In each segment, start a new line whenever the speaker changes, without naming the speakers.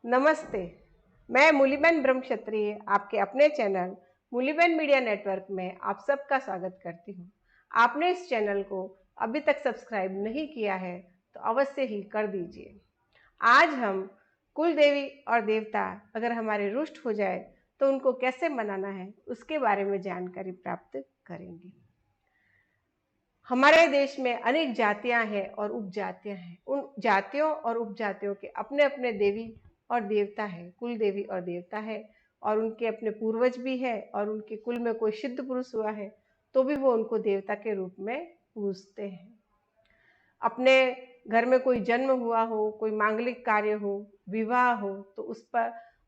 नमस्ते। मैं मूलीबेन ब्रह्मक्षत्रिय आपके अपने चैनल मूलीबेन मीडिया नेटवर्क में आप सबका स्वागत करती हूँ। आपने इस चैनल को अभी तक सब्सक्राइब नहीं किया है तो अवश्य ही कर दीजिए। आज हम कुल देवी और देवता अगर हमारे रुष्ट हो जाए तो उनको कैसे मनाना है उसके बारे में जानकारी प्राप्त करेंगे। हमारे देश में अनेक जातियां हैं और उपजातियां हैं। उन जातियों और उपजातियों के अपने अपने देवी और देवता है, कुल देवी और देवता है, और उनके अपने पूर्वज भी है, और उनके कुल में कोई सिद्ध पुरुष हुआ है तो भी वो उनको देवता के रूप में पूजते हैं। अपने घर में कोई जन्म हुआ हो, कोई मांगलिक कार्य हो, विवाह हो, तो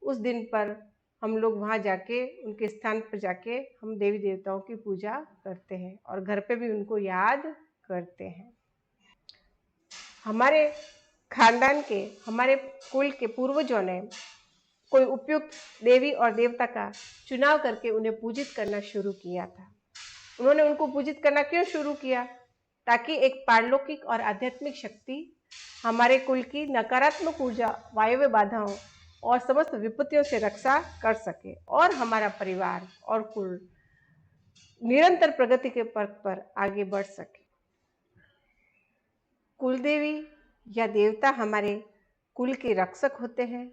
उस दिन पर हम लोग वहाँ जाके उनके स्थान पर जाके हम देवी देवताओं की पूजा करते हैं और घर पे भी उनको याद करते हैं। हमारे खानदान के, हमारे कुल के पूर्वजों ने कोई उपयुक्त देवी और देवता का चुनाव करके उन्हें पूजित करना शुरू किया था। उन्होंने उनको पूजित करना क्यों शुरू किया? ताकि एक पारलौकिक और आध्यात्मिक शक्ति हमारे कुल की नकारात्मक ऊर्जा, वायव्य बाधाओं और समस्त विपत्तियों से रक्षा कर सके और हमारा परिवार और कुल निरंतर प्रगति के पथ पर आगे बढ़ सके। कुल देवी या देवता हमारे कुल के रक्षक होते हैं।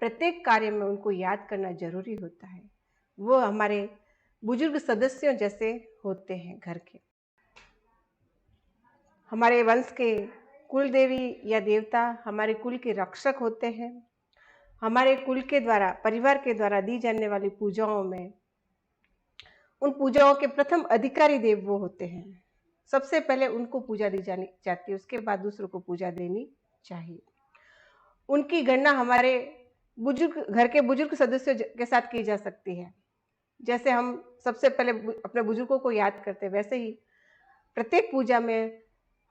प्रत्येक कार्य में उनको याद करना जरूरी होता है। वो हमारे बुजुर्ग सदस्यों जैसे होते हैं घर के। हमारे वंश के कुल देवी या देवता हमारे कुल के रक्षक होते हैं। हमारे कुल के द्वारा, परिवार के द्वारा दी जाने वाली पूजाओं में उन पूजाओं के प्रथम अधिकारी देव वो होते हैं। सबसे पहले उनको पूजा दी जानी चाहती है, उसके बाद दूसरों को पूजा देनी चाहिए। उनकी गणना हमारे घर के बुजुर्ग सदस्यों के साथ की जा सकती है। जैसे हम सबसे पहले अपने बुजुर्गों को याद करते हैं, वैसे ही प्रत्येक पूजा में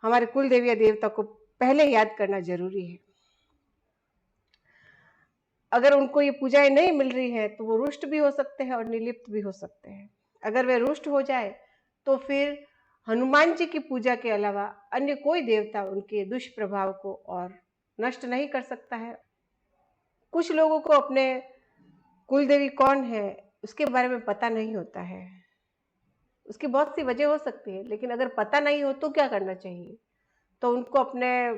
हमारे कुल देवी या देवता को पहले याद करना जरूरी है। अगर उनको ये पूजाएं नहीं मिल रही है तो वो रुष्ट भी हो सकते हैं और निर्लिप्त भी हो सकते हैं। अगर वे रुष्ट हो जाए तो फिर हनुमान जी की पूजा के अलावा अन्य कोई देवता उनके दुष्प्रभाव को और नष्ट नहीं कर सकता है। कुछ लोगों को अपने कुल देवी कौन है उसके बारे में पता नहीं होता है। उसकी बहुत सी वजह हो सकती है, लेकिन अगर पता नहीं हो तो क्या करना चाहिए? तो उनको अपने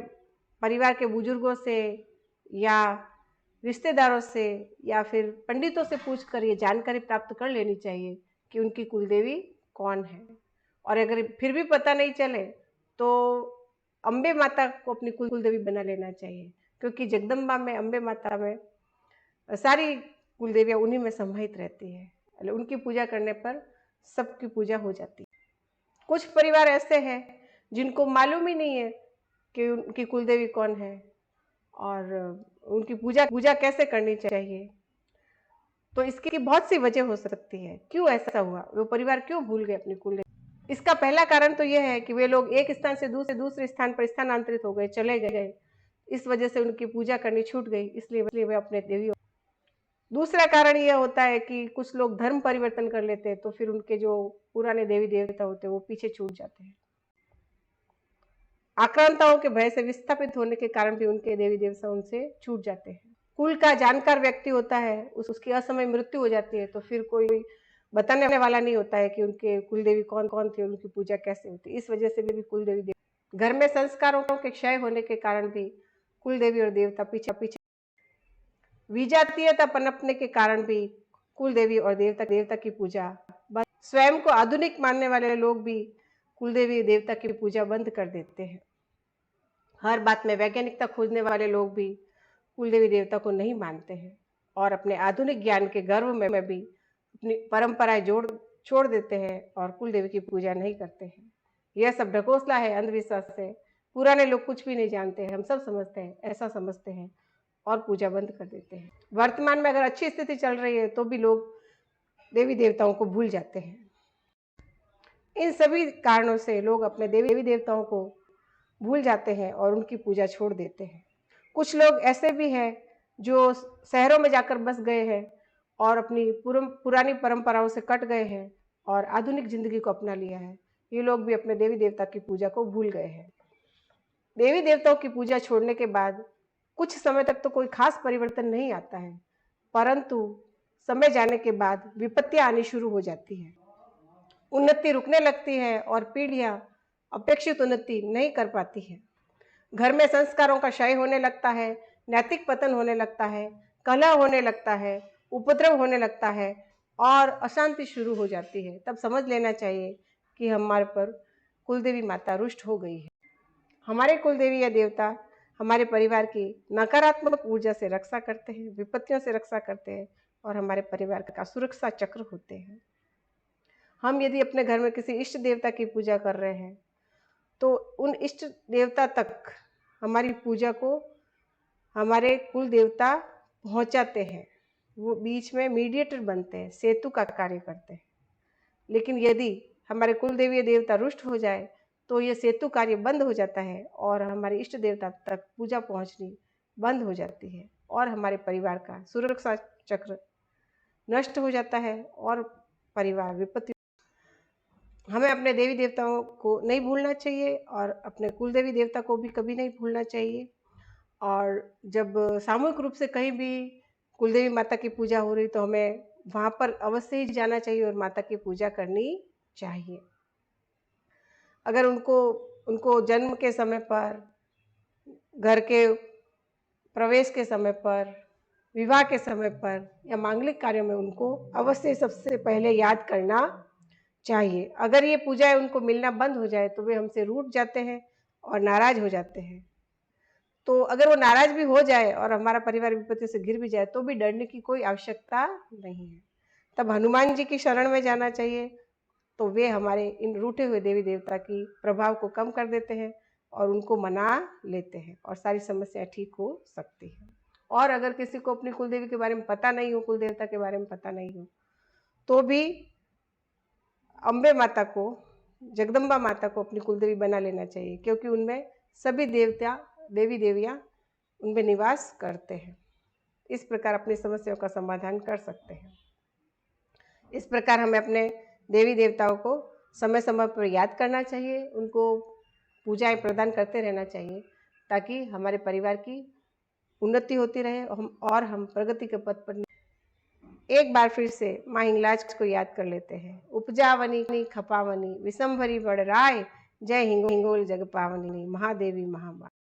परिवार के बुजुर्गों से या रिश्तेदारों से या फिर पंडितों से पूछकर ये जानकारी प्राप्त कर लेनी चाहिए कि उनकी कुलदेवी कौन है। और अगर फिर भी पता नहीं चले तो अम्बे माता को अपनी कुलदेवी बना लेना चाहिए, क्योंकि जगदम्बा में, अम्बे माता में सारी कुलदेवियाँ उन्हीं में समाहित रहती है। उनकी पूजा करने पर सबकी पूजा हो जाती है। कुछ परिवार ऐसे हैं जिनको मालूम ही नहीं है कि उनकी कुलदेवी कौन है और उनकी पूजा कैसे करनी चाहिए। तो इसकी बहुत सी वजह हो सकती है। क्यों ऐसा हुआ, वो परिवार क्यों भूल गए अपनी कुलदेवी? इसका पहला कारण तो यह है कि वे लोग एक स्थान से दूसरे स्थान पर स्थानांतरित हो गए, चले गए। इस वजह से उनकी पूजा करनी छूट गई, इसलिए वे अपने देवी। दूसरा कारण यह होता है कि कुछ लोग धर्म परिवर्तन कर लेते हैं, तो फिर उनके जो पुराने देवी देवता होते हैं वो पीछे छूट जाते हैं। आक्रांताओं के भय से विस्थापित होने के कारण भी उनके देवी देवता उनसे छूट जाते हैं। कुल का जानकार व्यक्ति होता है, उसकी असमय मृत्यु हो जाती है, तो फिर कोई बताने वाला नहीं होता है कि उनके कुलदेवी कौन कौन थी, उनकी पूजा कैसे होती। इस वजह से भी कुलदेवी घर में संस्कारों के क्षय होने के कारण भी कुलदेवी और देवता पीछे विजातीयता पनपने के कारण भी कुल देवी और देवता की पूजा स्वयं को आधुनिक मानने वाले लोग भी कुल देवी देवता की पूजा बंद कर देते हैं। हर बात में वैज्ञानिकता खोजने वाले लोग भी कुल देवी देवता को नहीं मानते हैं और अपने आधुनिक ज्ञान के गर्व में भी अपनी परंपराएं छोड़ देते हैं और कुल देवी की पूजा नहीं करते हैं। यह सब ढकोसला है, अंधविश्वास है। पुराने लोग कुछ भी नहीं जानते हैं, हम सब समझते हैं, ऐसा समझते हैं और पूजा बंद कर देते हैं। वर्तमान में अगर अच्छी स्थिति चल रही है तो भी लोग देवी देवताओं को भूल जाते हैं। इन सभी कारणों से लोग अपने देवी देवताओं को भूल जाते हैं और उनकी पूजा छोड़ देते हैं। कुछ लोग ऐसे भी हैं जो शहरों में जाकर बस गए हैं और अपनी पुरानी परंपराओं से कट गए हैं और आधुनिक जिंदगी को अपना लिया है। ये लोग भी अपने देवी देवता की पूजा को भूल गए हैं। देवी देवताओं की पूजा छोड़ने के बाद कुछ समय तक तो कोई खास परिवर्तन नहीं आता है, परंतु समय जाने के बाद विपत्तियां आनी शुरू हो जाती है, उन्नति रुकने लगती है और पीढ़ियां अपेक्षित उन्नति नहीं कर पाती है। घर में संस्कारों का क्षय होने लगता है, नैतिक पतन होने लगता है, कलह होने लगता है, उपद्रव होने लगता है और अशांति शुरू हो जाती है। तब समझ लेना चाहिए कि हमारे पर कुलदेवी माता रुष्ट हो गई है। हमारे कुलदेवी या देवता हमारे परिवार की नकारात्मक ऊर्जा से रक्षा करते हैं, विपत्तियों से रक्षा करते हैं और हमारे परिवार का सुरक्षा चक्र होते हैं। हम यदि अपने घर में किसी इष्ट देवता की पूजा कर रहे हैं तो उन इष्ट देवता तक हमारी पूजा को हमारे कुल देवता पहुंचाते हैं, वो बीच में मीडिएटर बनते हैं, सेतु का कार्य करते हैं। लेकिन यदि हमारे कुल देवी देवता रुष्ट हो जाए तो ये सेतु कार्य बंद हो जाता है और हमारे इष्ट देवता तक पूजा पहुंचनी बंद हो जाती है और हमारे परिवार का सुरक्षा चक्र नष्ट हो जाता है और परिवार विपत्ति। हमें अपने देवी देवताओं को नहीं भूलना चाहिए और अपने कुल देवी देवता को भी कभी नहीं भूलना चाहिए। और जब सामूहिक रूप से कहीं भी कुलदेवी माता की पूजा हो रही तो हमें वहाँ पर अवश्य ही जाना चाहिए और माता की पूजा करनी चाहिए। अगर उनको जन्म के समय पर, घर के प्रवेश के समय पर, विवाह के समय पर या मांगलिक कार्यों में उनको अवश्य सबसे पहले याद करना चाहिए। अगर ये पूजाएं उनको मिलना बंद हो जाए तो वे हमसे रूठ जाते हैं और नाराज हो जाते हैं। तो अगर वो नाराज भी हो जाए और हमारा परिवार विपत्ति से घिर भी जाए तो भी डरने की कोई आवश्यकता नहीं है। तब हनुमान जी की शरण में जाना चाहिए, तो वे हमारे इन रूठे हुए देवी देवता की प्रभाव को कम कर देते हैं और उनको मना लेते हैं और सारी समस्या ठीक हो सकती है। और अगर किसी को अपनी कुलदेवी के बारे में पता नहीं हो, कुल देवता के बारे में पता नहीं हो, तो भी अम्बे माता को, जगदम्बा माता को अपनी कुलदेवी बना लेना चाहिए, क्योंकि उनमें सभी देवता देवी देवियाँ उनमें निवास करते हैं। इस प्रकार अपनी समस्याओं का समाधान कर सकते हैं। इस प्रकार हमें अपने देवी देवताओं को समय समय पर याद करना चाहिए, उनको पूजाएं प्रदान करते रहना चाहिए ताकि हमारे परिवार की उन्नति होती रहे और हम प्रगति के पथ पर। एक बार फिर से माँ हिंगलाज को याद कर लेते हैं। उपजावनी खपावनी विषम भरी बड़ राय, जय हिंगोल जग पावनी, महादेवी महामाई।